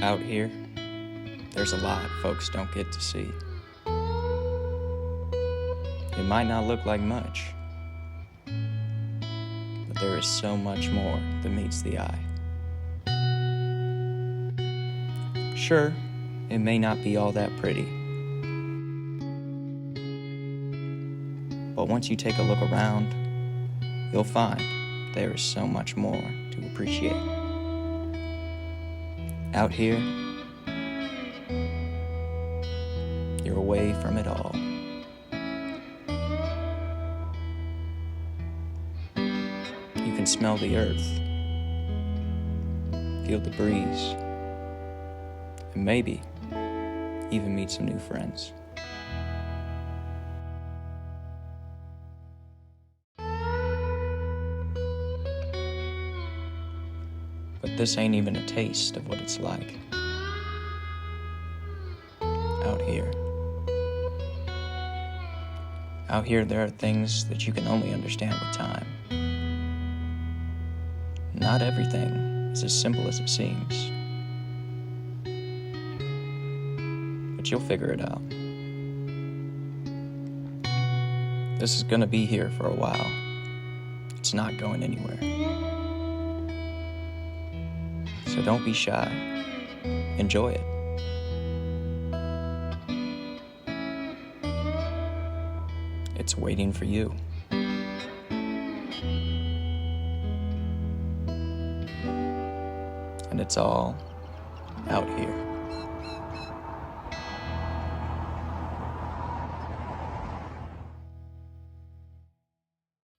Out here, there's a lot folks don't get to see. It might not look like much, but there is so much more that meets the eye. Sure, it may not be all that pretty, but once you take a look around, you'll find there is so much more to appreciate. Out here, you're away from it all. You can smell the earth, feel the breeze, and maybe even meet some new friends. But this ain't even a taste of what it's like out here. Out here, there are things that you can only understand with time. Not everything is as simple as it seems, but you'll figure it out. This is gonna be here for a while. It's not going anywhere. So don't be shy. Enjoy it. It's waiting for you. And it's all out here.